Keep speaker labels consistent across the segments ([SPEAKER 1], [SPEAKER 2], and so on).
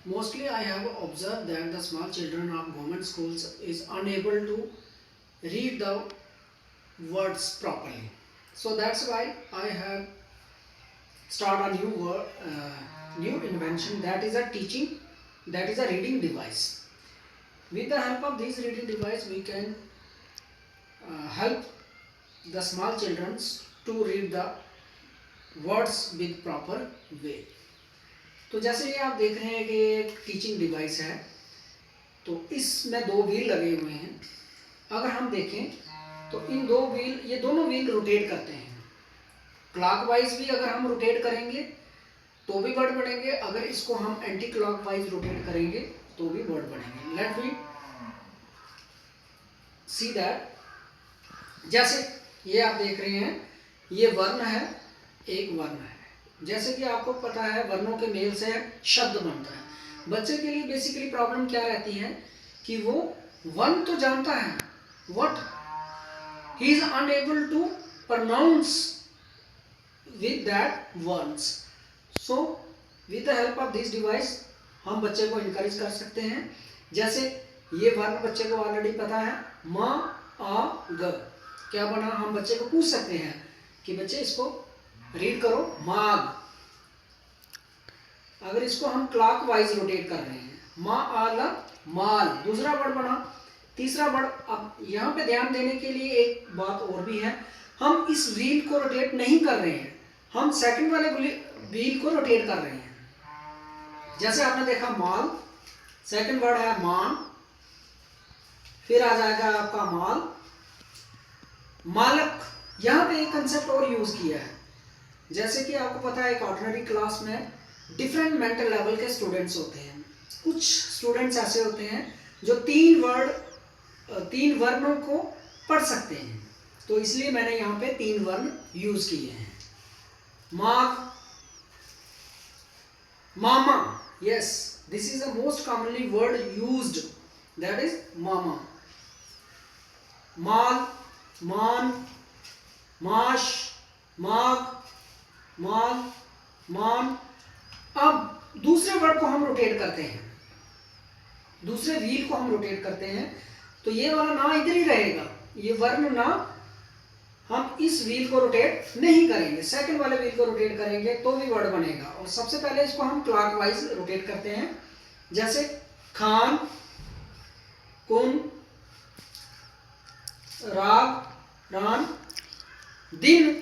[SPEAKER 1] Mostly I have observed that the small children of government schools is unable to read the words properly. So that's why I have start a new invention, that is a teaching, that is a reading device. With the help of this reading device we can help the small children to read the words with proper way. तो जैसे ये आप देख रहे हैं कि ये एक टीचिंग डिवाइस है, तो इसमें दो व्हील लगे हुए हैं। अगर हम देखें तो इन दो व्हील, ये दोनों व्हील रोटेट करते हैं। क्लॉकवाइज भी अगर हम रोटेट करेंगे तो भी वर्ड बढ़ेंगे, अगर इसको हम एंटी क्लॉकवाइज रोटेट करेंगे तो भी वर्ड बढ़ेंगे। Let me see that. जैसे ये आप देख रहे हैं, ये वर्ण है, एक वर्ण है। जैसे कि आपको पता है वर्णों के मेल से शब्द बनता है। बच्चे के लिए बेसिकली प्रॉब्लम क्या रहती है कि वो वर्ण तो जानता है, what he is unable to pronounce with that words. So with the help of this device हम बच्चे को इनकरेज कर सकते हैं। जैसे ये वर्ण बच्चे को ऑलरेडी पता है, म आ ग, क्या बना, हम बच्चे को पूछ सकते हैं कि बच्चे इसको रीड करो, माग। अगर इसको हम क्लॉकवाइज रोटेट कर रहे हैं, मा आला माल, दूसरा वर्ड बना। तीसरा वर्ड, अब यहाँ पे ध्यान देने के लिए एक बात और भी है, हम इस व्हील को रोटेट नहीं कर रहे हैं, हम सेकंड वाले व्हील को रोटेट कर रहे हैं। जैसे आपने देखा माल, सेकंड वर्ड है मान, फिर आ जाएगा आपका माल, मालक। यहाँ पे एक कंसेप्ट और यूज किया है। जैसे कि आपको पता है एक ऑर्डिनरी क्लास में डिफरेंट मेंटल लेवल के स्टूडेंट्स होते हैं। कुछ स्टूडेंट्स ऐसे होते हैं जो तीन वर्णों को पढ़ सकते हैं, तो इसलिए मैंने यहाँ पे तीन वर्ण यूज किए हैं। माग, मामा, yes, this is the most commonly word used, that is मामा। माल, मान, माश, माग, माल, मान। अब दूसरे वर्ड को हम रोटेट करते हैं, दूसरे व्हील को हम रोटेट करते हैं, तो ये वाला ना इधर ही रहेगा, ये वर्ण ना हम इस व्हील को रोटेट नहीं करेंगे, सेकंड वाले व्हील को रोटेट करेंगे तो भी वर्ड बनेगा। और सबसे पहले इसको हम क्लॉकवाइज रोटेट करते हैं। जैसे खान, कुन, राग, रान, दिन,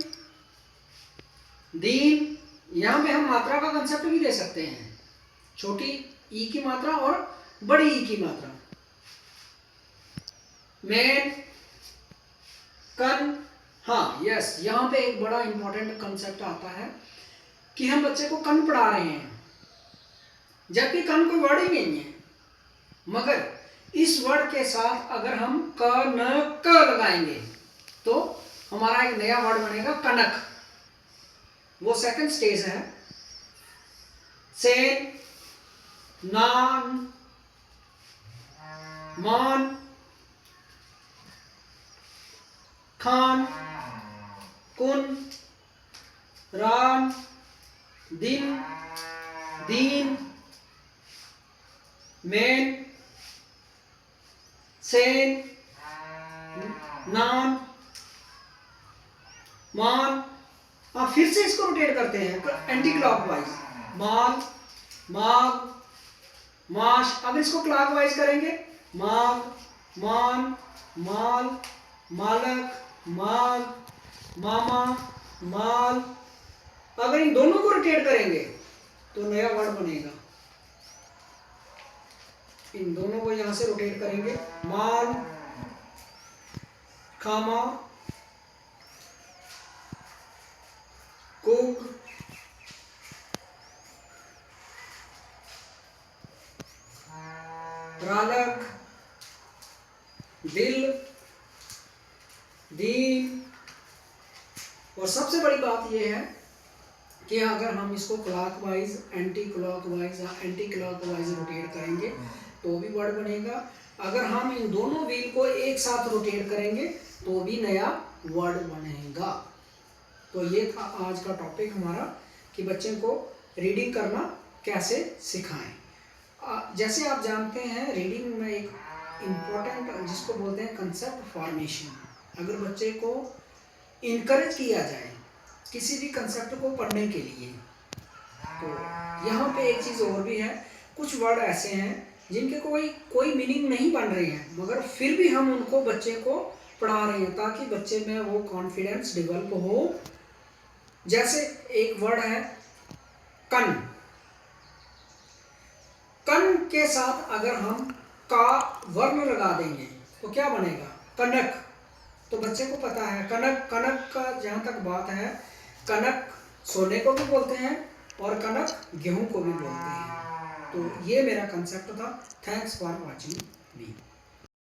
[SPEAKER 1] दीन। यहां पे हम मात्रा का कंसेप्ट भी दे सकते हैं, छोटी ई की मात्रा और बड़ी ई की मात्रा। मैन, कन, हाँ यस, यहाँ पे एक बड़ा इंपॉर्टेंट कंसेप्ट आता है कि हम बच्चे को कन पढ़ा रहे हैं, जबकि कन कोई वर्ड ही नहीं है, मगर इस वर्ड के साथ अगर हम क न क लगाएंगे तो हमारा एक नया वर्ड बनेगा कनक। वो सेकंड स्टेज है। सेन, नान, मान, खान, कुन, रान, दिन, दीन, मैन, सेन, नान, मान। अब फिर से इसको रोटेट करते हैं एंटी क्लॉकवाइज, माल, माग, माश। अब इसको क्लॉकवाइज करेंगे, माग, मान, माल, मालक, माल, मामा, माल। अगर इन दोनों को रोटेट करेंगे तो नया वर्ड बनेगा। इन दोनों को यहां से रोटेट करेंगे, माल, खामा, कुक, रालक, दिल, दीन। और सबसे बड़ी बात यह है कि अगर हम इसको क्लॉकवाइज, एंटी क्लॉकवाइज या एंटी क्लॉकवाइज रोटेट करेंगे तो भी वर्ड बनेगा। अगर हम इन दोनों व्हील को एक साथ रोटेट करेंगे तो भी नया वर्ड बनेगा। तो ये था आज का टॉपिक हमारा कि बच्चे को रीडिंग करना कैसे सिखाएं। जैसे आप जानते हैं रीडिंग में एक इम्पोर्टेंट जिसको बोलते हैं कंसेप्ट फॉर्मेशन। अगर बच्चे को इनकरेज किया जाए किसी भी कंसेप्ट को पढ़ने के लिए, तो यहाँ पे एक चीज़ और भी है, कुछ वर्ड ऐसे हैं जिनके कोई कोई मीनिंग नहीं बन रहे हैं, मगर फिर भी हम उनको बच्चे को पढ़ा रहे हैं ताकि बच्चे में वो कॉन्फिडेंस डेवलप हो। जैसे एक वर्ड है कन, कन के साथ अगर हम का वर्ण लगा देंगे तो क्या बनेगा? कनक। तो बच्चे को पता है कनक, कनक का जहाँ तक बात है, कनक सोने को भी बोलते हैं और कनक गेहूं को भी बोलते हैं। तो ये मेरा कंसेप्ट था। Thanks for watching me.